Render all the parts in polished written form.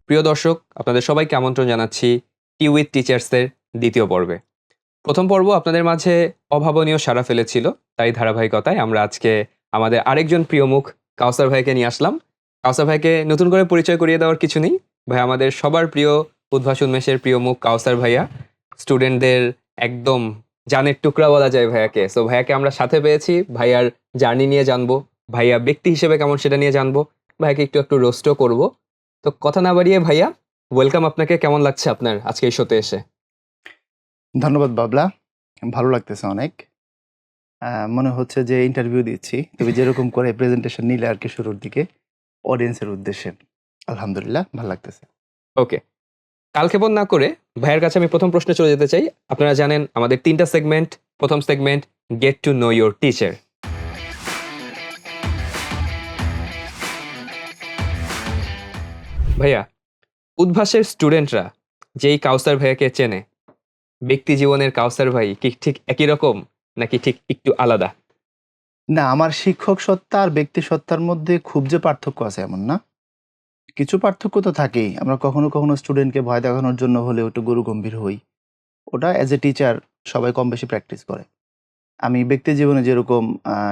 প্রিয় দর্শক, আপনাদের সবাইকে আমন্ত্রণ জানাচ্ছি টি উইথ টিচার্সের দ্বিতীয় পর্বে। প্রথম পর্ব আপনাদের মাঝে অভাবনীয় সাড়া ফেলেছিল, তাই ধারাবাহিকতায় আমরা আজকে আমাদের আরেকজন প্রিয় মুখ কাউসার ভাইকে নিয়ে আসলাম। কাউসার ভাইকে নতুন করে পরিচয় করিয়ে দেওয়ার কিছু নেই। ভাই আমাদের সবার প্রিয় উদ্ভাস উন্মেষের প্রিয় মুখ কাউসার ভাইয়া, স্টুডেন্টদের একদম জানের টুকরা বলা যায় ভাইয়াকে। সো ভাইয়াকে আমরা সাথে পেয়েছি, ভাইয়ার জার্নি নিয়ে জানবো, ভাইয়া ব্যক্তি হিসেবে কেমন সেটা নিয়ে জানবো, ভাইয়াকে একটু একটু রোস্টও করবো। তো কথা না বাড়িয়ে ভাইয়া, ওয়েলকাম আপনাকে। কেমন লাগছে আপনার আজকে এই শোতে এসে? ধন্যবাদ বাবলা। ভালো লাগতেছে অনেক। মনে হচ্ছে যে ইন্টারভিউ দিচ্ছি। তুমি যেরকম করে প্রেজেন্টেশন নিলে আর কি শুরুর দিকে অডিয়েন্সের উদ্দেশ্যে। আলহামদুলিল্লাহ ভালো লাগতেছে। ওকে, কালক্ষেপণ না করে ভাইয়ের কাছে আমি প্রথম প্রশ্নে চলে যেতে চাই। আপনারা জানেন আমাদের ৩টা সেগমেন্ট। প্রথম segment get to know your teacher. ভাইয়া, উদ্ভাসের স্টুডেন্টরা যেই কাউসার ভাইয়াকে চেনে, ব্যক্তি জীবনের কাউসার ভাই কি ঠিক একই রকম নাকি ঠিক একটু আলাদা? না, আমার শিক্ষক সত্তা আর ব্যক্তি সত্তার মধ্যে খুব যে পার্থক্য আছে এমন না। কিছু পার্থক্য তো থাকেই। আমরা কখনো, কখনো স্টুডেন্টকে ভয় দেখানোর জন্য হলেও একটু গুরুগম্ভীর হই। ওটা অ্যাজ এ টিচার সবাই কম বেশি প্র্যাকটিস করে। আমি ব্যক্তি জীবনে যেরকম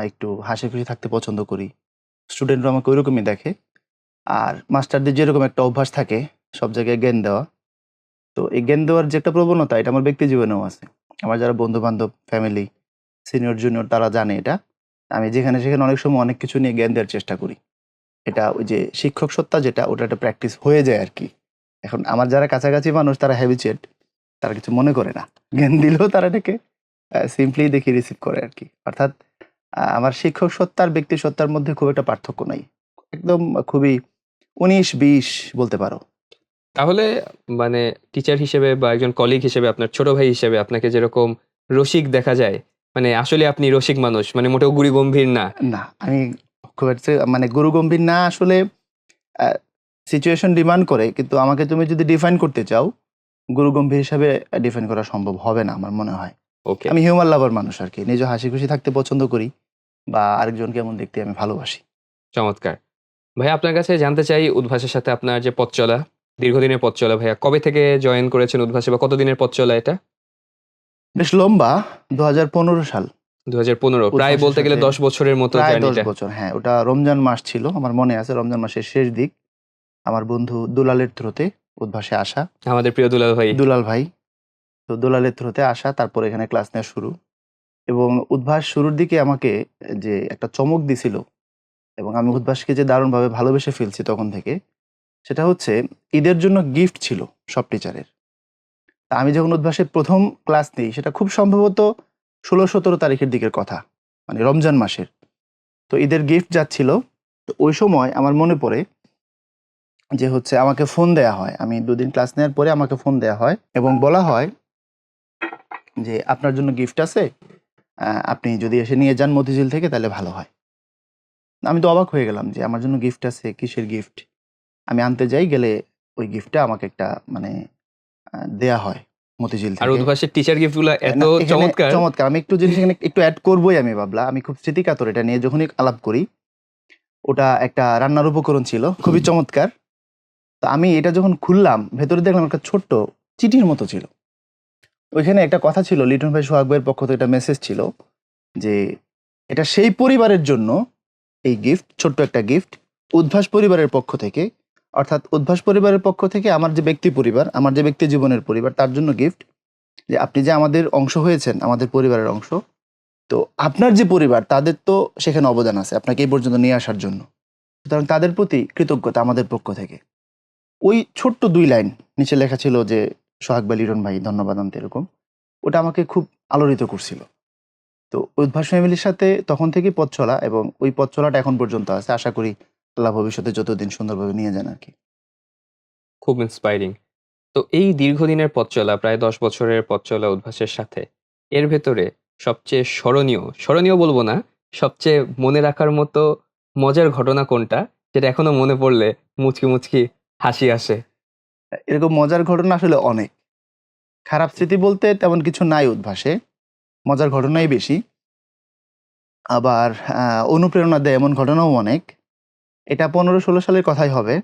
একটু হাসিখুশি থাকতে পছন্দ করি, স্টুডেন্টরা আমাকে ওইরকমই দেখে। আর মাস্টারদের যেরকম একটা অভ্যাস থাকে সব জায়গায় জ্ঞান দেওয়া, তো এই জ্ঞান দেওয়ার যে একটা প্রবণতা এটা আমার ব্যক্তি জীবনেও আছে। আমার যারা বন্ধু-বান্ধব, ফ্যামিলি, সিনিয়র জুনিয়র তারা জানে এটা। আমি যেখানে সেখানে অনেক সময় অনেক কিছু নিয়ে জ্ঞান দেওয়ার চেষ্টা করি। এটা ওই যে শিক্ষক সত্তা যেটা ওটা একটা প্র্যাকটিস হয়ে যায় আরকি। এখন আমার যারা কাছাকাছি মানুষ তারা হ্যাবিচুয়েট, তারা কিছু মনে করে না। জ্ঞান দিলেও তারা এটাকে সিম্পলি দেখে রিসিভ করে আরকি। অর্থাৎ আমার শিক্ষক সত্তা আর ব্যক্তি সত্তার মধ্যে খুব একটা পার্থক্য নাই। একদম খুবই ১৯-২০ বলতে পারো। তাহলে মানে টিচার হিসেবে বা একজন কলিগ হিসেবে, আপনার ছোট ভাই হিসেবে আপনাকে যেরকম রসিক দেখা যায়, মানে আসলে আপনি রসিক মানুষ, মানে মোটেও গুড়ি গম্ভীর না। না, আমি খুব একটা মানে গুরুগম্ভীর না আসলে। আ সিচুয়েশন ডিমান্ড করে, কিন্তু আমাকে তুমি যদি ডিফাইন করতে চাও, গুরুগম্ভীর হিসাবে ডিফাইন করা সম্ভব হবে না আমার মনে হয়। ওকে, আমি হিউমার লাভার মানুষ আরকি। নিজে হাসিখুশি থাকতে পছন্দ করি বা আরেকজনকে কেমন দেখতে আমি ভালোবাসি। চমৎকার। ভাইয়া আপনার কাছে জানতে চাই, উদ্ভাসের সাথে আপনার যে পথ চলা, দীর্ঘদিনের পথ চলা ভাইয়া, কবে থেকে জয়েন করেছেন উদ্ভাসে বা কতদিনের পথ চলা এটা? বেশ লম্বা, ২০১৫ সাল ২০১৫, প্রায় উদ্ভাসের বলতে গেলে সাথে ১০ বছরের মতো প্রায় ১০ জার্নিটা। বছর। হ্যাঁ, ওটা রমজান মাস ছিল। আমার মনে আছে রমজান মাসের শেষ দিক। আমার বন্ধু দুলালের থ্রুতে উদ্ভাসে আসা। আমাদের প্রিয় দুলাল ভাই। দুলাল ভাই। তো দুলালের থ্রুতে আসা, তারপর এখানে ক্লাস নেওয়া শুরু। এবং উদ্ভাস শুরুর দিকে আমাকে যে একটা চমক দিছিল এবং আমি উদ্ভাসকে যে দারুণভাবে ভালোবেসে ফেলছি তখন থেকে, সেটা হচ্ছে ঈদের জন্য গিফট ছিল সব টিচারের। তা আমি যখন উদ্ভাসে ১ম ক্লাস নেই সেটা খুব সম্ভবত ১৬-১৭ তারিখের দিকের কথা। মানে রমজান মাসের। তো ঈদের গিফট যাচ্ছিল। তো ওই সময় আমার মনে পড়ে যে হচ্ছে আমাকে ফোন দেয়া হয়। আমি ২ দিন ক্লাস নেওয়ার পরে আমাকে ফোন দেয়া হয় এবং বলা হয় যে, "আপনার জন্য গিফট আছে। আপনি যদি এসে নিয়ে যান মতিঝিল থেকে তাহলে ভালো হয়।" আমি তো অবাক হয়ে গেলাম যে আমার জন্য গিফট আছে, কিসের গিফট? আমি আনতে যাই, গেলে ওই গিফটটা আমাকে একটা মানে দেয়া হয় মতিঝিল আর থেকে। উদ্ভাসের টিচার গিফট গুলা এত না, এখানে চমৎকার। চমৎকার। আমি একটু জিনিস এখানে একটু এড করবোই আমি ভাবলাম। আমি খুব স্মৃতিকাতর এটা নিয়ে যখনই আলাপ করি। ওটা একটা রান্নার উপকরণ ছিল। খুবই চমৎকার। তো আমি এটা যখন খুললাম, ভেতরে দেখলাম একটা ছোট্ট চিঠির মতো ছিল। ওইখানে একটা কথা ছিল, লিটন ভাই সোহাগ ভাইয়ের পক্ষ থেকে একটা মেসেজ ছিল যে, "এটা সেই পরিবারের জন্য এই গিফট, ছোট্ট একটা গিফট, উদ্ভাস পরিবারের পক্ষ থেকে।" অর্থাৎ উদ্ভাস পরিবারের পক্ষ থেকে আমার যে ব্যক্তি পরিবার, আমার যে ব্যক্তি জীবনের পরিবার তার জন্য গিফট। যে আপনি যে আমাদের অংশ হয়েছেন, আমাদের পরিবারের অংশ। তো আপনার যে পরিবার তাদের তো সেখানে অবদান আছে আপনাকে এই পর্যন্ত নিয়ে আসার জন্য। সুতরাং তাদের প্রতি কৃতজ্ঞতা আমাদের পক্ষ থেকে। ওই ছোট্ট ২ লাইন নিচে লেখা ছিল যে, "সোহাগ ভাই, লিটন ভাই ধন্যবাদ" আনতে এরকম। ওটা আমাকে খুব আলোড়িত করছিল। তো উদ্ভাস ফ্যামিলির সাথে তখন থেকেই পথ চলা এবং ওই পথ চলাটা এখন পর্যন্ত আছে। আশা করি আল্লাহ ভবিষ্যতে যতদিন সুন্দরভাবে নিয়ে যান আরকি। খুব ইন্সপায়ারিং। তো এই দীর্ঘদিনের পথ চলা, প্রায় ১০ বছরের পথ চলা উদ্ভাসের সাথে, এর ভেতরে সবচেয়ে স্মরণীয় বলবো না, সবচেয়ে মনে রাখার মতো মজার ঘটনা কোনটা? যেটা এখনো মনে পড়লে মুচকি, মুচকি হাসি আসে? এরকম মজার ঘটনা আসলে অনেক। খারাপ স্মৃতি বলতে তেমন কিছু নাই উদ্ভাসে। মজার ঘটনাই বেশি। আবার অনুপ্রেরণা দেয় এমন ঘটনাও অনেক। এটা ১৫-১৬ সালের কথাই হবে।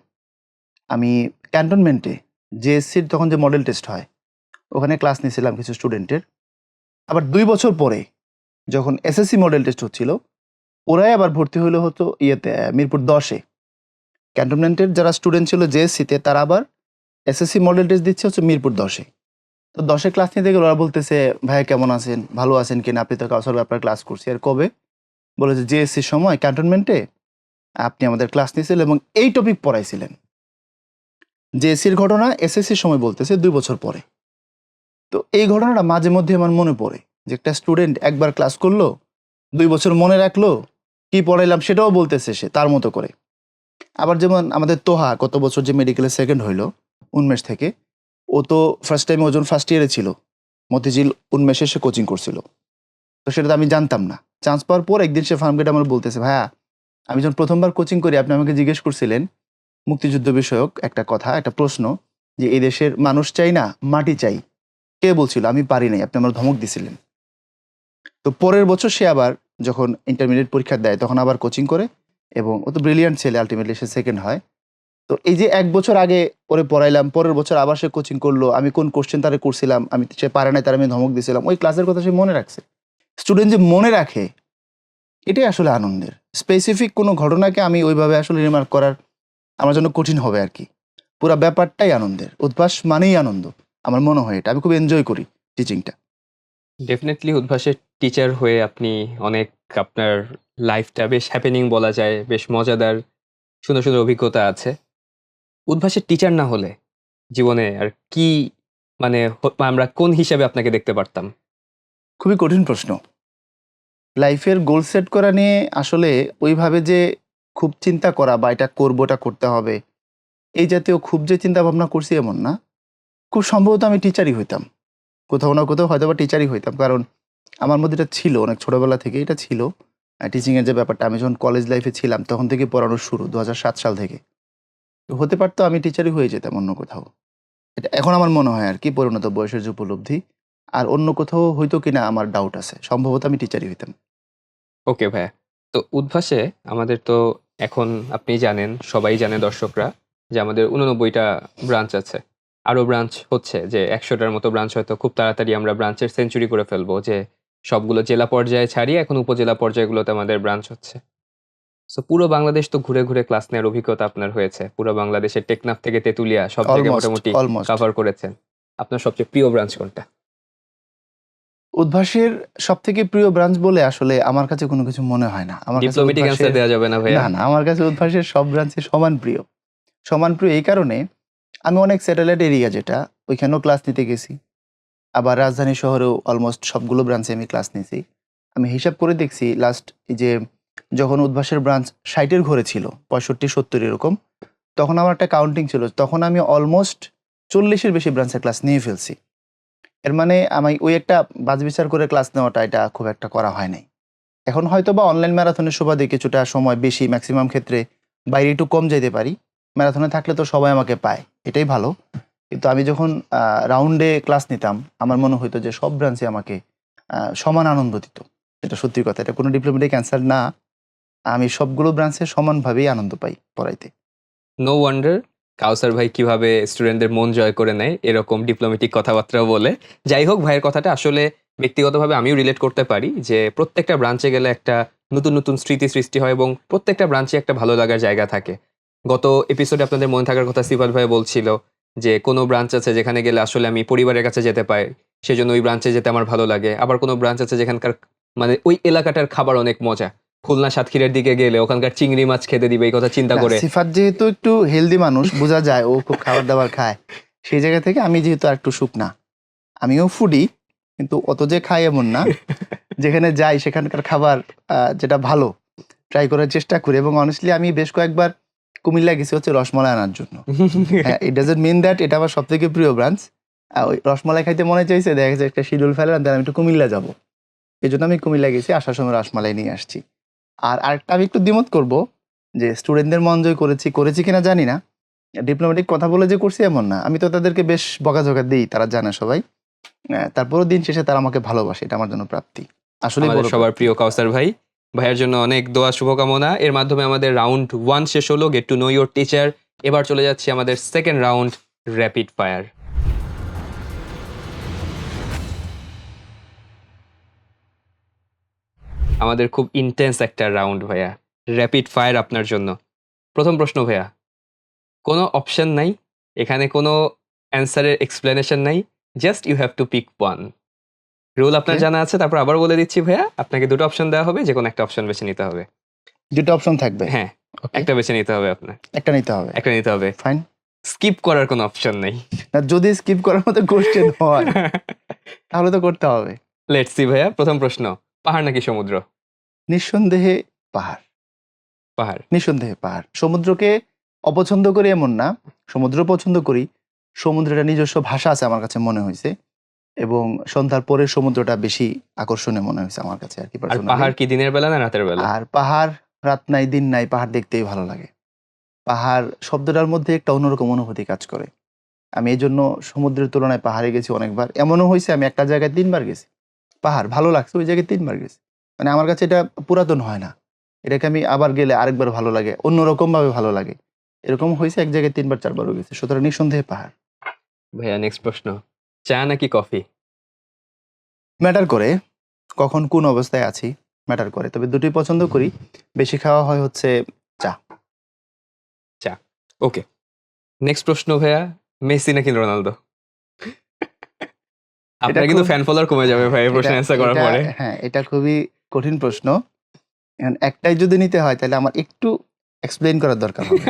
আমি ক্যান্টনমেন্টে জেএসসির তখন যে মডেল টেস্ট হয় ওখানে ক্লাস নিয়েছিলাম কিছু স্টুডেন্টের। আবার 2 বছর পরে যখন এসএসসি মডেল টেস্ট হচ্ছিল, ওরাই আবার ভর্তি হইলো হতো ইয়েতে মিরপুর 10-এ। ক্যান্টনমেন্টের যারা স্টুডেন্ট ছিল জেএসসিতে তারা আবার এসএসসি মডেল টেস্ট দিচ্ছে হচ্ছে মিরপুর 10-এ। তো 10-এ ক্লাস নিতে গেলে ওরা বলতেছে, "ভাইয়া কেমন আছেন? ভালো আছেন কিনা? আপনি তো কাউসার ব্যাপারে ক্লাস করছি।" আর কবে? বলে যে, "জেএসসির সময় ক্যান্টনমেন্টে আপনি আমাদের ক্লাস নিয়েছিলেন এবং এই টপিক পড়াইছিলেন।" জেএসসির ঘটনা এসএসসির সময় বলতেছে 2 বছর পরে। তো এই ঘটনাটা মাঝে মধ্যে আমার মনে পড়ে যে একটা স্টুডেন্ট একবার ক্লাস করলো, 2 বছর মনে রাখলো, কি পড়াইলাম সেটাও বলতেছে সে তার মতো করে। আবার যেমন আমাদের তোহা গত বছর যে মেডিকেলে সেকেন্ড হইলো উন্মেষ থেকে, ও তো ফার্স্ট টাইমে ও যখন ফার্স্ট ইয়ারে ছিল, মতিঝিল উন্মেষে সে কোচিং করছিল। তো সেটা তো আমি জানতাম না। চান্স পাওয়ার পর একদিন সে ফার্মগেটে আমার বলতেছে, "ভাইয়া, আমি যখন প্রথমবার কোচিং করি আপনি আমাকে জিজ্ঞেস করছিলেন মুক্তিযুদ্ধ বিষয়ক একটা কথা, একটা প্রশ্ন যে এই দেশের মানুষ চাই না মাটি চাই। কে বলছিল? আমি পারি নাই। আপনি আমার ধমক দিছিলেন।" তো পরের বছর সে আবার যখন ইন্টারমিডিয়েট পরীক্ষা দেয় তখন আবার কোচিং করে এবং ও তো ব্রিলিয়ান্ট ছেলে, আল্টিমেটলি সে সেকেন্ড হয়। তো এই যে ১ বছর আগে ওরে পড়াইলাম, পরের বছর আবার সে কোচিং করলো। আমি কোন কোয়েশ্চেন তারে করছিলাম, সে পারে নাই তারে আমি ধমক দিছিলাম। ওই ক্লাসের কথা সে মনে রাখছে। স্টুডেন্ট যে মনে রাখে এটাই আসলে আনন্দের। স্পেসিফিক কোনো ঘটনাকে আমি ওইভাবে আসলে রিমার্ক করার আমার জন্য কঠিন হবে আরকি। পুরা ব্যাপারটাই আনন্দের। উদ্ভাস মানেই আনন্দ। আমার মনে হয় এটা। আমি খুব এনজয় করি টিচিংটা। ডেফিনিটলি উদ্ভাসের টিচার হয়ে আপনি অনেক আপনার লাইফটা বেশ হ্যাপেনিং বলা যায়, বেশ মজাদার, সুন্দর, সুন্দর অভিজ্ঞতা আছে। উদ্ভাসের টিচার না হলে জীবনে আর কি মানে আমরা কোন হিসাবে আপনাকে দেখতে পারতাম? খুবই কঠিন প্রশ্ন। লাইফের গোল সেট করা নিয়ে আসলে ওইভাবে যে খুব চিন্তা করা বা এটা করবো, এটা করতে হবে, এই জাতীয় খুব যে চিন্তা ভাবনা করছি এমন না। খুব সম্ভবত আমি টিচারই হইতাম। কোথাও না কোথাও হয়তোবা টিচারই হইতাম। কারণ আমার মধ্যে এটা ছিল অনেক ছোটবেলা থেকেই এটা ছিল। টিচিংয়ের যে ব্যাপারটা আমি যখন কলেজ লাইফে ছিলাম তখন থেকেই পড়ানো শুরু ২০০৭ সাল থেকে। তো হতে পারতো আমি টিচারই হয়ে যেতাম অন্য কোথাও। এটা এখন আমার মনে হয় আরকি পরিণত বয়সের যে উপলব্ধি। আর অন্য কোথাও হইতো কিনা আমার ডাউট আছে। সম্ভবত আমি টিচারই হইতাম। ওকে ভাইয়া। তো উদ্ভাসে আমাদের তো এখন আপনি জানেন, সবাই জানে দর্শকরা যে আমাদের ৮৯ টা ব্রাঞ্চ আছে। আরো ব্রাঞ্চ হচ্ছে যে ১০০ টার মতো ব্রাঞ্চ হয়তো খুব তাড়াতাড়ি আমরা ব্রাঞ্চের সেঞ্চুরি করে ফেলবো যে সবগুলো জেলা পর্যায়ে ছাড়িয়ে এখন উপজেলা পর্যায়গুলোতে আমাদের ব্রাঞ্চ হচ্ছে। সো পুরো বাংলাদেশ তো ঘুরে, ঘুরে ক্লাস নেওয়ার অভিজ্ঞতা আপনার হয়েছে। পুরো বাংলাদেশের টেকনাফ থেকে তেঁতুলিয়া সব জায়গায় মোটামুটি অলমোস্ট। কভার করেছেন। আপনার সবচেয়ে প্রিয় ব্রাঞ্চ কোনটা? উদ্ভাসের সবথেকে প্রিয় ব্রাঞ্চ বলে আসলে আমার কাছে কোনো কিছু মনে হয় না। আমার কাছে ডিপ্লোমেটিক অ্যান্সার উদ্ভাসের দেয়া যাবে না ভাইয়া? না, আমার কাছে উদ্ভাসের সব ব্রাঞ্চই সমান প্রিয়। সমান প্রিয় এই কারণে আমি অনেক স্যাটেলাইট এরিয়া যেটা ওইখানেও ক্লাস নিতে গেছি। আবার রাজধানী শহরেও অলমোস্ট সবগুলো ব্রাঞ্চে আমি ক্লাস নিছি। আমি হিসাব করে দেখছি লাস্ট এই যে যখন উদ্ভাসের ব্রাঞ্চ ৬০ এর ঘরে ছিল ৬৫-৭০ এরকম, তখন আমার একটা কাউন্টিং ছিল। তখন আমি অলমোস্ট ৪০ এর বেশি ব্রাঞ্চের ক্লাস নিয়ে ফেলছি। এর মানে আমি ওই একটা বাছবিচার করে ক্লাস নেওয়াটা এটা খুব একটা করা হয় নাই। এখন হয়তোবা অনলাইন ম্যারাথনের সুবাদে কিছুটা সময় বেশি ম্যাক্সিমাম ক্ষেত্রে বাইরে একটু কম যাইতে পারি। ম্যারাথনে থাকলে তো সবাই আমাকে পায়। এটাই ভালো। কিন্তু আমি যখন রাউন্ডে ক্লাস নিতাম, আমার মনে হইতো যে সব ব্রাঞ্চে আমাকে সমান আনন্দ দিত। এটা সত্যি কথা। এটা কোনো ডিপ্লোমেটিক অ্যান্সার না। আমি সবগুলো ব্রাঞ্চে সমানভাবেই আনন্দ পাই পড়াইতে। নো ওয়ান্ডার কাউসার ভাই কিভাবে স্টুডেন্টদের মন জয় করে নেয় এরকম ডিপ্লোম্যাটিক কথাবার্তা বলে। যাই হোক ভাইয়ের কথাটা আসলে ব্যক্তিগতভাবে আমিও রিলেট করতে পারি যে প্রত্যেকটা ব্রাঞ্চে গেলে একটা নতুন, নতুন স্মৃতি সৃষ্টি হয় এবং প্রত্যেকটা ব্রাঞ্চে একটা ভালো লাগার জায়গা থাকে। গত এপিসোডে আপনাদের মনে থাকার কথা সিফাত ভাই বলছিল যে কোনো ব্রাঞ্চ আছে যেখানে গেলে আসলে আমি পরিবারের কাছে যেতে পাই। সেজন্য ওই ব্রাঞ্চে যেতে আমার ভালো লাগে। আবার কোনো ব্রাঞ্চ আছে যেখানকার মানে ওই এলাকাটার খাবার অনেক মজা। খুলনা সাতক্ষীরার দিকে গেলে ওখানকার চিংড়ি মাছ খেতে দিবে এই কথা চিন্তা না, করে সিফাত যেহেতু একটু হেলদি মানুষ বোঝা যায় ও খুব খাবার-দাবার খায়। সেই জায়গা থেকে আমি যেহেতু আরেকটু শুকনা। আমিও ফুডি কিন্তু অত যে খাই এমন না। যেখানে যাই সেখানকার খাবার যেটা ভালো ট্রাই করার চেষ্টা করি এবং অনেস্টলি আমি বেশ কয়েকবার কুমিল্লা গেছি হচ্ছে রসমালাই আনার জন্য। হ্যাঁ, ইট ডাজন্ট মিন দ্যাট এটা আমার সবথেকে প্রিয় ব্রাঞ্চ। ওই রসমালাই খাইতে মনে চাইছে দেখা যাচ্ছে একটা শিডিউল ফেললাম দেন আমি একটু কুমিল্লা যাবো। এজন্য আমি কুমিল্লা গেছি আসার সময় রসমালাই নিয়ে আসছি। আর আরেকটা আমি একটু দ্বিমত করব যে স্টুডেন্টদের মন জয় করেছি কিনা জানি না। ডিপ্লোম্যাটিক কথা বলে যে করছি এমন না। আমি তো তাদেরকে বেশ বকাঝকা দেই তারা জানে সবাই। তারপরেও দিন শেষে তারা আমাকে ভালোবাসে। এটা আমার জন্য প্রাপ্তি। আসলেই আমাদের বড় সবার প্রাপ্তি। প্রিয় কাউসার ভাই। ভাইয়ার জন্য অনেক দোয়া শুভকামনা। এর মাধ্যমে আমাদের রাউন্ড 1 শেষ হলো। Get to know your teacher এবার চলে যাচ্ছি আমাদের সেকেন্ড রাউন্ড, র্যাপিড ফায়ার। আমাদের খুব ইন্টেন্স একটা রাউন্ড ভাইয়া, র্যাপিড ফায়ার আপনার জন্য। প্রথম প্রশ্ন ভাইয়া, কোনো অপশন নাই, এখানে কোনো অ্যান্সারের এক্সপ্লেনেশন নাই, just you have to pick one. Rule আপনার Okay. জানা আছে, তারপর আবার বলে দিচ্ছি ভাইয়া, আপনাকে দুটো অপশন দেওয়া হবে, যে কোনো একটা অপশন বেছে নিতে হবে। দুটো অপশন থাকবে। হ্যাঁ, Okay. একটা বেছে নিতে হবে আপনার, একটা নিতে হবে। একটা নিতে হবে। ফাইন। স্কিপ করার কোনো অপশন নেই। না, যদি স্কিপ করার মতো কোশ্চেন হয় তাহলে তো করতে হবে। লেটস সি ভাইয়া, প্রথম প্রশ্ন, পাহাড় নাকি সমুদ্র? নিঃসন্দেহে পাহাড়। পাহাড়। নিঃসন্দেহে পাহাড়। সমুদ্রকে অপছন্দ করি এমন না, সমুদ্র পছন্দ করি। সমুদ্রের নিজস্ব ভাষা আছে আমার কাছে মনে হয়েছে, এবং সন্ধ্যার পরে সমুদ্রটা বেশি আকর্ষণীয় মনে হয়েছে আমার কাছে আর কি আর personally। পাহাড় কি দিনের বেলা না রাতের বেলা? আর পাহাড় রাত নাই দিন নাই, পাহাড় দেখতেই ভালো লাগে। পাহাড় শব্দটার মধ্যে একটা অন্যরকম অনুভূতি কাজ করে। আমি এই জন্য সমুদ্রের তুলনায় পাহাড়ে গেছি অনেকবার। এমনও হয়েছে আমি একটা জায়গায় ৩ বার গেছি। পাহাড় ভালো লাগছে, ওই জায়গায় ৩ বার গেছি। মানে আমার কাছে এটা পুরাতন হয় না। এটাকে আমি আবার গেলে আরেকবার ভালো লাগে, অন্যরকমভাবে ভালো লাগে। এরকম হয়েছে এক জায়গায় ৩ বার ৪ বারও গেছি। সুতরাং নিঃসন্দেহে পাহাড়। ভাইয়া নেক্সট প্রশ্ন, চা নাকি কফি? ম্যাটার করে কখন কোন অবস্থায় আছি, ম্যাটার করে। তবে দুটোই পছন্দ করি। বেশি খাওয়া হয় হচ্ছে চা। চা। ওকে, নেক্সট প্রশ্ন ভাইয়া, মেসি নাকি রোনালদো? আপনার কিন্তু খুব- ফ্যান ফলোয়ার কমে যাবে ভাই এই প্রশ্ন এটা- অ্যান্সার করার এটা- পরে। হ্যাঁ, এটা খুবই কঠিন প্রশ্ন। এখন একটাই যদি নিতে হয় তাহলে আমার একটু এক্সপ্লেইন করার দরকার হবে।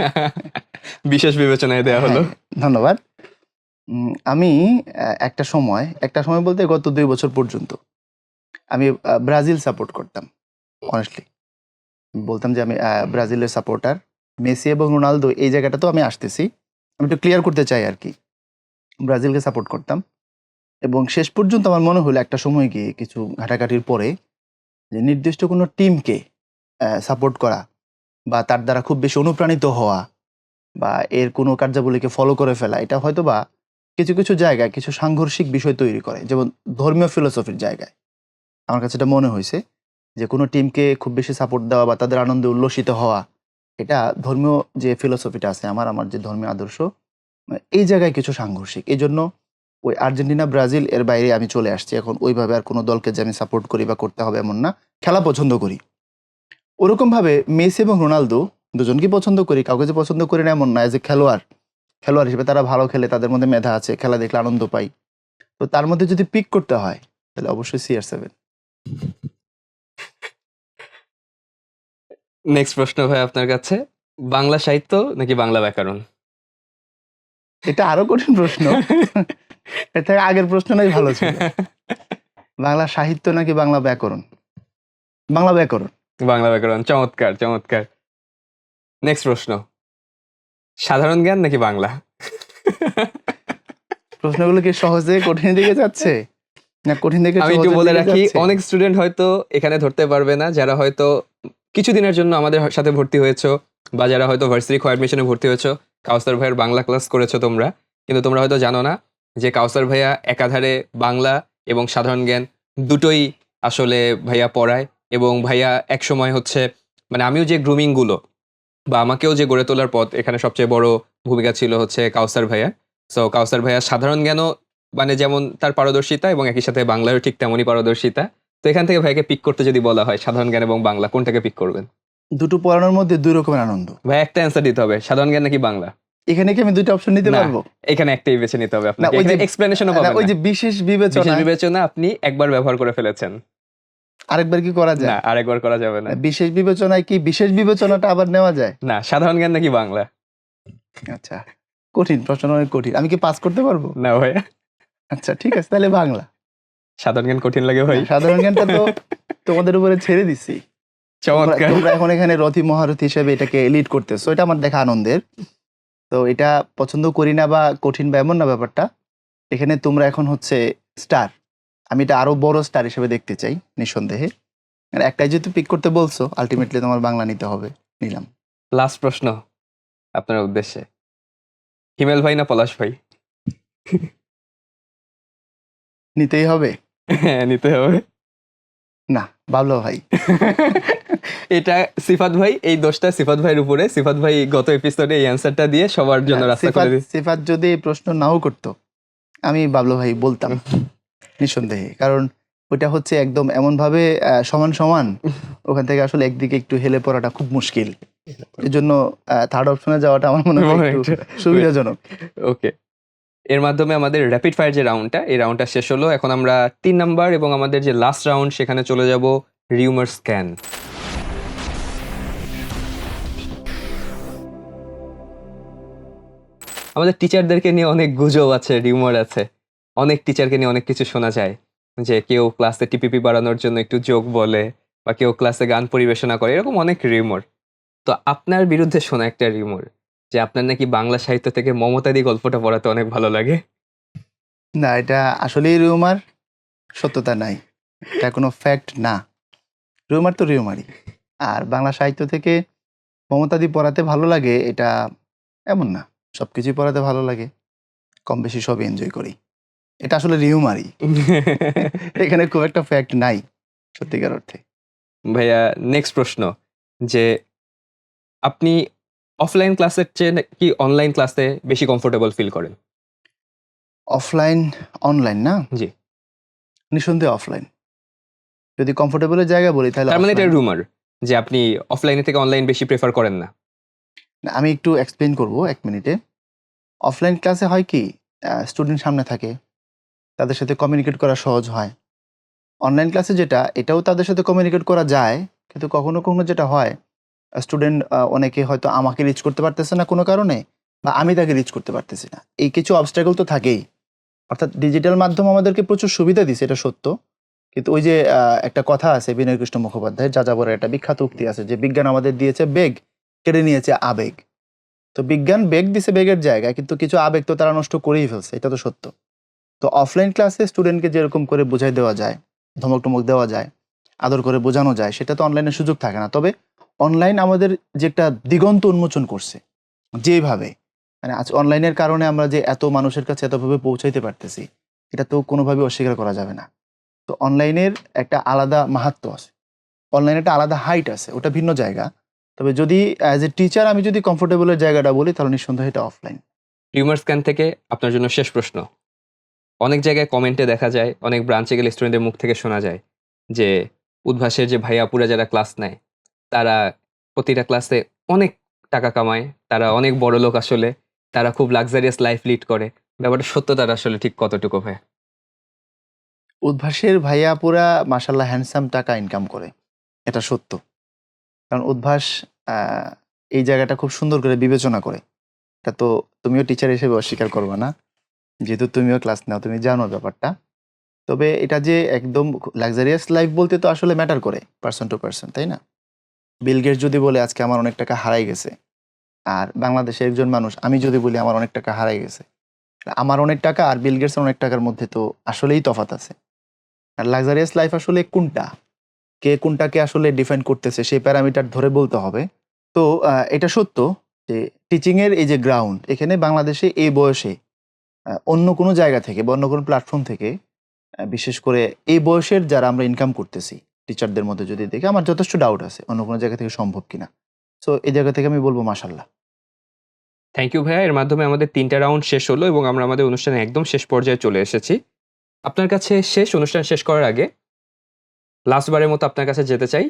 বিশেষ বিবেচনায় দেওয়া হলো। হ্যাঁ, ধন্যবাদ। আমি একটা সময় বলতে গত ২ বছর পর্যন্ত আমি ব্রাজিল সাপোর্ট করতাম। অনেস্টলি বলতাম যে আমি ব্রাজিলের সাপোর্টার। মেসি এবং রোনালদো এই জায়গাটাতেও আমি আসতেছি। আমি একটু ক্লিয়ার করতে চাই আরকি। ব্রাজিলকে সাপোর্ট করতাম, এবং শেষ পর্যন্ত আমার মনে হলো একটা সময় গিয়ে কিছু ঘাটাঘাটির পরে যে নির্দিষ্ট কোনো টিমকে সাপোর্ট করা বা তার দ্বারা খুব বেশি অনুপ্রাণিত হওয়া বা এর কোনো কার্যাবলীকে ফলো করে ফেলা, এটা হয়তোবা কিছু, কিছু জায়গায় কিছু সাংঘর্ষিক বিষয় তৈরি করে। যেমন ধর্মীয় ফিলোসফির জায়গায়। আমার কাছে এটা মনে হইছে যে কোনো টিমকে খুব বেশি সাপোর্ট দেওয়া বা তাদের আনন্দে উল্লসিত হওয়া, এটা ধর্মীয় যে ফিলোসফিটা আছে আমার যে ধর্মীয় আদর্শ, এই জায়গায় কিছু সাংঘর্ষিক। এজন্য ওই আর্জেন্টিনা, ব্রাজিল এর বাইরে আমি চলে আসছি। এখন ওইভাবে আর কোনো দলকে যে আমি সাপোর্ট করি বা করতে হবে এমন না। খেলা পছন্দ করি। ওরকমভাবে মেসি এবং রোনালদো দুজনকেই পছন্দ করি। কাউকে যে পছন্দ করি না এমন না। এজ এ খেলোয়াড় হিসেবে তারা ভালো খেলে, তাদের মধ্যে মেধা আছে, খেলা দেখলে আনন্দ পাই। তো তার মধ্যে যদি পিক করতে হয় তাহলে অবশ্যই CR7। নেক্সট প্রশ্ন ভাই আপনার কাছে, বাংলা সাহিত্য নাকি বাংলা ব্যাকরণ? এটা আরো কঠিন প্রশ্ন। এর থেকে আগের প্রশ্নটাই ভালো ছিল। বাংলা সাহিত্য নাকি বাংলা ব্যাকরণ? বাংলা ব্যাকরণ। বাংলা ব্যাকরণ, চমৎকার চমৎকার। নেক্সট প্রশ্ন, সাধারণ জ্ঞান নাকি বাংলা? প্রশ্নগুলো কি সহজে কঠিন দিকে যাচ্ছে না কঠিন দিকে আমি একটু সহজের বলে দিকে রাখি, যাচ্ছে? অনেক স্টুডেন্ট হয়তো এখানে ধরতে পারবে না, যারা হয়তো কিছুদিনের জন্য আমাদের সাথে ভর্তি হয়েছো বা যারা হয়তো ভার্সিটি অ্যাডমিশনে ভর্তি হয়েছো। কাউসার ভাইয়ের বাংলা ক্লাস করেছো তোমরা, কিন্তু তোমরা হয়তো জানো না যে কাউসার ভাইয়া একাধারে বাংলা এবং সাধারণ জ্ঞান দুটোই আসলে ভাইয়া পড়ায়। এবং ভাইয়া একসময় হচ্ছে, মানে আমিও যে গ্রুমিংগুলো বা আমাকেও যে গড়ে তোলার পথ, এখানে সবচেয়ে বড় ভূমিকা ছিল হচ্ছে কাউসার ভাইয়া। সো কাউসার ভাইয়া সাধারণ জ্ঞানও মানে যেমন তার পারদর্শিতা, এবং একই সাথে বাংলায়ও ঠিক তেমনই পারদর্শিতা। তো এখান থেকে ভাইয়াকে পিক করতে যদি বলা হয় সাধারণ জ্ঞান এবং বাংলা, কোনটাকে পিক করবেন? দুটো পড়ানোর মধ্যে দুই রকমের আনন্দ। ভাই একটা অ্যান্সার দিতে হবে, সাধারণ জ্ঞান নাকি বাংলা। এখানে কি আমি দুইটা অপশন নিতে না, পারবো? এখানে একটাই বেছে নিতে হবে না, আপনাকে, ওই যে এখানে এক্সপ্লেনেশনও না, পাবেন ওই না। যে বিশেষ বিশেষ বিবেচনা বিবেচনা আপনি একবার ব্যবহার করে ফেলেছেন। আরেকবার কি করা না, যায়? আরেকবার করা যাবে না। বিশেষ বিবেচনায় কি বিশেষ বিবেচনাটা আবার নেওয়া যায়? না, সাধারণ জ্ঞান নাকি বাংলা? আচ্ছা, কঠিন প্রশ্ন, অনেক কঠিন। আমি কি পাস করতে পারবো? না ভাইয়া, আচ্ছা, ঠিক আছে, তাহলে বাংলা। সাধারণ জ্ঞান কঠিন লাগে ভাই? না, সাধারণ জ্ঞানটা তো তোমাদের উপরে ছেড়ে দিচ্ছি। চমৎকার। তোমরা এখন এখানে রথী মহারথী হিসেবে এটাকে লিড করতেছো, এটা আমার দেখা আনন্দের। তো এটা পছন্দ করি না বা কঠিন বা এমন না ব্যাপারটা। এখানে তোমরা এখন হচ্ছে স্টার, আমি এটা আরো বড় স্টার হিসেবে দেখতে চাই নিঃসন্দেহে। আর একটাই যেহেতু পিক করতে বলছো, আলটিমেটলি তোমার বাংলা নিতে হবে, নিলাম। লাস্ট প্রশ্ন আপনার উদ্দেশ্যে, হিমেল ভাই না পলাশ ভাই? নিতেই হবে। হ্যাঁ, নিতে হবে। না, বাবলা ভাই। এটা সিফাত ভাই, এই দোষটা সিফাত ভাইয়ের উপরে। সিফাত ভাই গত এপিসোডে এই অ্যান্সারটা দিয়ে সবার জন্য না, রাস্তা করে দিয়েছে। সিফাত যদি এই প্রশ্ন নাও করতো, আমি বাবলা ভাই বলতাম নিঃসন্দেহে। কারণ ওইটা হচ্ছে একদম এমন ভাবে সমান সমান, ওখান থেকে আসলে একদিকে একটু হেলে পড়াটা খুব মুশকিল। এই জন্য থার্ড অপশনে যাওয়াটা আমার মনে হয় একটু সুবিধাজনক। ওকে, এর মাধ্যমে আমাদের র্যাপিড ফায়ার যে রাউন্ডটা, এই রাউন্ডটা শেষ হলো। এখন আমরা 3 নাম্বার এবং আমাদের যে লাস্ট রাউন্ড সেখানে চলে যাব, রিউমার স্ক্যান। আমাদের টিচারদেরকে নিয়ে অনেক গুজব আছে, রিউমার আছে। অনেক টিচারকে নিয়ে অনেক কিছু শোনা যায়, যে কেউ ক্লাসে টিপিপি বাড়ানোর জন্য একটু জোক বলে, বা কেউ ক্লাসে গান পরিবেশনা করে, এরকম অনেক রিউমার। তো আপনার বিরুদ্ধে শোনা একটা রিউমার যে আপনার নাকি বাংলা সাহিত্য থেকে মমতাদি গল্পটা পড়াতে অনেক ভালো লাগে। না, এটা আসলেই রিউমার, সত্যতা নাই। এটা কোনো ফ্যাক্ট না। রিউমার তো রিউমারই। আর বাংলা সাহিত্য থেকে মমতাদি পড়াতে ভালো লাগে এটা এমন না। সবকিছুই পড়াতে ভালো লাগে, কম বেশি সবই এনজয় করি। এটা আসলে রিউমারই। এখানে খুব একটা ফ্যাক্ট নাই সত্যিকার অর্থে। ভাইয়া, নেক্সট প্রশ্ন, যে আপনি অফলাইন ক্লাসের চেয়ে কি অনলাইন ক্লাসে বেশি কমফোর্টেবল ফিল করেন? অফলাইন, অনলাইন না? জি। নিঃসন্দেহে অফলাইন। যদি কমফোর্টেবলের জায়গা বলি তাহলে তার মানে এটা অফলাইন। রুমার যে আপনি অফলাইনে থেকে অনলাইন বেশি প্রেফার করেন না। না, আমি একটু এক্সপ্লেইন করব 1 মিনিটে। অফলাইন ক্লাসে হয় কি, স্টুডেন্ট সামনে থাকে, তাদের সাথে কমিউনিকেট করা সহজ হয়। অনলাইন ক্লাসে যেটা, এটাও তাদের সাথে কমিউনিকেট করা যায়, কিন্তু কখনো কখনো যেটা হয়, স্টুডেন্ট অনেকে হয়তো আমাকে রিচ করতে পারতেছে না কোনো কারণে, বা আমি তাকে রিচ করতে পারতেছি না। এই কিছু অবস্ট্রাগল তো থাকেই। অর্থাৎ ডিজিটাল মাধ্যম আমাদেরকে প্রচুর সুবিধা দিছে, এটা সত্য। কিন্তু ওই যে একটা কথা আছে বিনয় কৃষ্ণ মুখোপাধ্যায় যাযাবরের একটা বিখ্যাত উক্তি আছে যে বিজ্ঞান আমাদের দিয়েছে বেগ, কেড়ে নিয়েছে আবেগ। তো বিজ্ঞান বেগ দিছে বেগের জায়গায়, কিন্তু কিছু আবেগ তো তারা নষ্ট করেই ফেলছে, এটা তো সত্য। তো অফলাইন ক্লাসে স্টুডেন্টকে যেরকম করে বোঝাই দেওয়া যায়, ধমক টমক দেওয়া যায়, আদর করে বোঝানো যায়, সেটা তো অনলাইনে সুযোগ থাকে না। তবে অনলাইন আমাদের যে একটা দিগন্ত উন্মোচন করছে, যেভাবে মানে আজ অনলাইনের কারণে আমরা যে এত মানুষের কাছে এতভাবে পৌঁছাইতে পারতেছি, এটা তো কোনোভাবে অস্বীকার করা যাবে না। তো অনলাইনের একটা আলাদা মাহাত্ম্য আছে, অনলাইনে একটা আলাদা হাইট আছে, ওটা ভিন্ন জায়গা। তবে যদি অ্যাজ এ টিচার আমি যদি কমফোর্টেবলের জায়গাটা বলি, তাহলে নিঃসন্দেহে এটা অফলাইন। রিউমার স্ক্যান থেকে আপনার জন্য শেষ প্রশ্ন। অনেক জায়গায় কমেন্টে দেখা যায়, অনেক ব্রাঞ্চে গেলে স্টুডেন্টদের মুখ থেকে শোনা যায় যে উদ্ভাসের যে ভাইয়া আপুরা যারা ক্লাস নেয়, তারা প্রতিটা ক্লাসে অনেক টাকা কামায়, তারা অনেক বড় লোক আসলে, তারা খুব লাক্সারিয়াস লাইফ লিড করে। ব্যাপারটা সত্যতার আসলে ঠিক কতটুকু ভাই? উদ্ভাসের ভাইয়া আপুরা মাশাল্লাহ হ্যান্ডসাম টাকা ইনকাম করে, এটা সত্য। কারণ উদ্ভাস আহ, এই জায়গাটা খুব সুন্দর করে বিবেচনা করে। এটা তো তুমিও টিচার হিসেবে অস্বীকার করবে না, যেহেতু তুমিও ক্লাস নাও, তুমি জানো ব্যাপারটা। তবে এটা যে একদম লাক্সারিয়াস লাইফ বলতে তো আসলে ম্যাটার করে পার্সন টু পার্সন, তাই না? বিল গেটস যদি বলে আজকে আমার অনেক টাকা হারাই গেছে, আর বাংলাদেশের একজন মানুষ আমি যদি বলি আমার অনেক টাকা হারাই গেছে, আমার অনেক টাকা আর বিল গেটসের অনেক টাকার মধ্যে তো আসলেই তফাৎ আছে। আর লাক্সারিয়াস লাইফ আসলে কোনটা, কে কোনটাকে আসলে ডিফাইন করতেছে, সেই প্যারামিটার ধরে বলতে হবে। তো এটা সত্য যে টিচিংয়ের এই যে গ্রাউন্ড, এখানে বাংলাদেশে এই বয়সে অন্য কোনো জায়গা থেকে বা অন্য কোনো প্ল্যাটফর্ম থেকে, বিশেষ করে এই বয়সের যারা আমরা ইনকাম করতেছি টিচারদের মধ্যে যদি দেখি, আমার যথেষ্ট ডাউট আছে অন্য কোনো জায়গা থেকে সম্ভব কিনা। সো এই জায়গা থেকে আমি বলবো মাশাল্লাহ। থ্যাংক ইউ ভাইয়া। এর মাধ্যমে আমাদের 3টা রাউন্ড শেষ হলো এবং আমরা আমাদের অনুষ্ঠানের একদম শেষ পর্যায়ে চলে এসেছি। আপনার কাছে অনুষ্ঠান শেষ করার আগে লাস্ট বারের মতো আপনার কাছে যেতে চাই।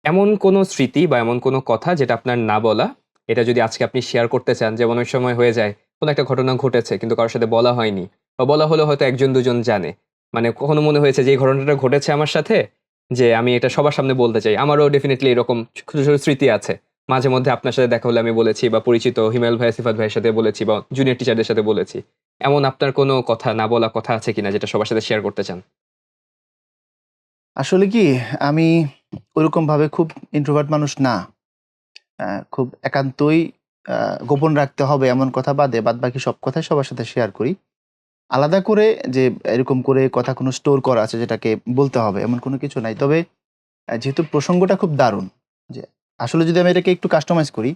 এমন কোনো স্মৃতি বা এমন কোনো কথা যেটা আপনার না বলা, এটা যদি আজকে আপনি শেয়ার করতে চান। যেমন অনেক সময় হয়ে যায়, কোনো একটা ঘটনা ঘটেছে কিন্তু কারো সাথে বলা হয়নি, বা বলা হলেও হয়তো 1 জন 2 জন জানে। মানে কখনো মনে হয়েছে যে এই ঘটনাটা ঘটেছে আমার সাথে, যে আমি এটা সবার সামনে বলতে চাই। আমারও ডেফিনিটলি এরকম ছোট, ছোট স্মৃতি আছে। মাঝে মধ্যে আপনার সাথে দেখা হলে আমি বলেছি, বা পরিচিত হিমেল ভাই, সিফাত ভাইয়ের সাথে বলেছি, বা জুনিয়র টিচারদের সাথে বলেছি। এমন আপনার কোনো কথা, না বলা কথা আছে কিনা যেটা সবার সাথে শেয়ার করতে চান? আসলে কি, আমি ওইরকমভাবে খুব ইন্ট্রোভার্ট মানুষ না। খুব একান্তই গোপন রাখতে হবে এমন কথা বাদে বাদবাকি সব কথাই সবার সাথে শেয়ার করি। আলাদা করে যে এরকম করে কথা কোনো স্টোর করা আছে যেটাকে বলতে হবে এমন কোনো কিছু নাই। তবে যেহেতু প্রসঙ্গটা খুব দারুণ, যে আসলে যদি আমি এটাকে একটু কাস্টমাইজ করি,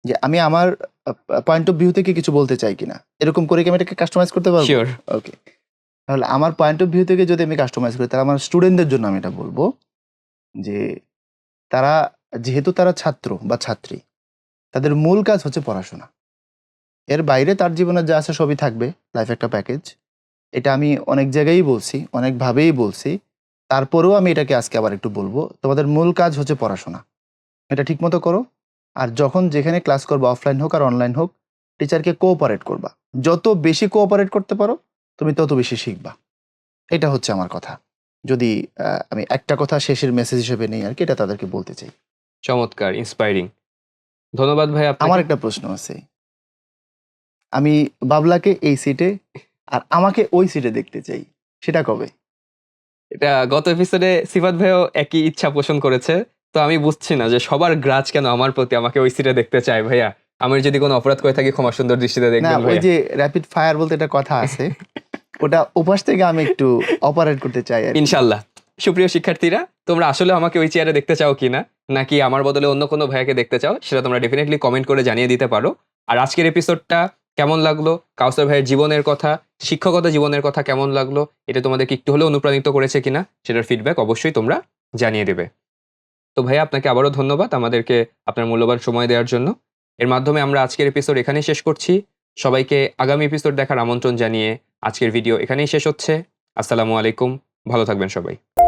যে আমি আমার পয়েন্ট অফ ভিউ থেকে কিছু বলতে চাই কিনা, এরকম করে কি আমি এটাকে কাস্টমাইজ করতে পারবো? শিওর। ওকে, তাহলে আমার পয়েন্ট অফ ভিউ থেকে যদি আমি কাস্টমাইজ করি, তাহলে আমার স্টুডেন্টদের জন্য আমি এটা বলবো যে তারা যেহেতু তারা ছাত্র বা ছাত্রী, তাদের মূল কাজ হচ্ছে পড়াশোনা। এর বাইরে তার জীবনে যা আছে সবই থাকবে, লাইফ একটা প্যাকেজ। এটা আমি অনেক জায়গায়ই বলছি, অনেকভাবেই বলছি। তারপরেও আমি এটাকে আজকে আবার একটু বলবো, তোমাদের মূল কাজ হচ্ছে পড়াশোনা। এটা ঠিকমতো করো। আর যখন যেখানে ক্লাস করবা, অফলাইন হোক আর অনলাইন হোক, টিচারকে কোঅপারেট করবা। যত বেশি কোঅপারেট করতে পারো, তুমি তত বেশি শিখবা। এটা হচ্ছে আমার কথা। যদি আমি একটা কথা শেষের মেসেজ হিসেবে নেই আর কি, এটা তাদেরকে বলতে চাই। চমৎকার, ইন্সপায়ারিং। ধন্যবাদ ভাই আমার আপনাকে। একটা প্রশ্ন আছে। আমি বাবলাকে এই সিটে আর আমাকে ওই সিটে দেখতে চাই। সেটা কবে? এটা গত এপিসোডে সিফাত ভাইও একই ইচ্ছা পোষণ করেছে। তো আমি বুঝছি না যে সবার গ্রাজ কেন আমার প্রতি, আমাকে ওই সিটে দেখতে চায় ভাইয়া। আমি যদি কোনো অপরাধ করে থাকি ক্ষমা সুন্দর দৃষ্টিতে না, দেখবেন ওই ভাইয়া। যে র‍্যাপিড ফায়ার বলতে একটা কথা আছে। ওটা ওপাশ থেকে আমি একটু অপারেট করতে চাই আর কি। ইনশাল্লাহ। সুপ্রিয় শিক্ষার্থীরা, তোমরা আসলে আমাকে ওই চেয়ারে দেখতে চাও কিনা, নাকি আমার বদলে অন্য কোনো ভাইয়াকে দেখতে চাও, সেটা তোমরা ডেফিনেটলি কমেন্ট করে জানিয়ে দিতে পারো। আর আজকের এপিসোডটা কেমন লাগলো, কাউসার ভাইয়ের জীবনের কথা, শিক্ষকতা জীবনের কথা কেমন লাগলো, এটা তোমাদেরকে একটু হলেও অনুপ্রাণিত করেছে কিনা, সেটার ফিডব্যাক অবশ্যই তোমরা জানিয়ে দেবে। তো ভাইয়া, আপনাকে আবারও ধন্যবাদ আমাদেরকে আপনার মূল্যবান সময় দেওয়ার জন্য। এর মাধ্যমে আমরা আজকের এপিসোড এখানেই শেষ করছি। সবাইকে আগামী এপিসোড দেখার আমন্ত্রণ জানিয়ে আজকের ভিডিও এখানেই শেষ হচ্ছে। আসসালামু আলাইকুম, ভালো থাকবেন সবাই।